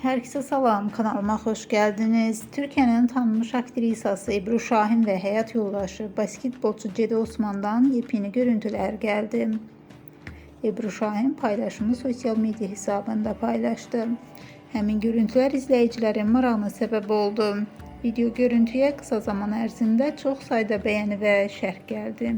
Herkese salam, kanalıma hoş geldiniz. Türkiye'nin tanınmış aktrisası Ebru Şahin ve hayat yoldaşı basketbolcu Cedi Osman'dan yepyeni görüntüler geldi. Ebru Şahin paylaşımı sosyal medya hesabında paylaştı. Həmin görüntüler izleyicilerin marağına sebep oldu. Video görüntüye kısa zaman ərzində çox sayda beğeni ve şərh geldi.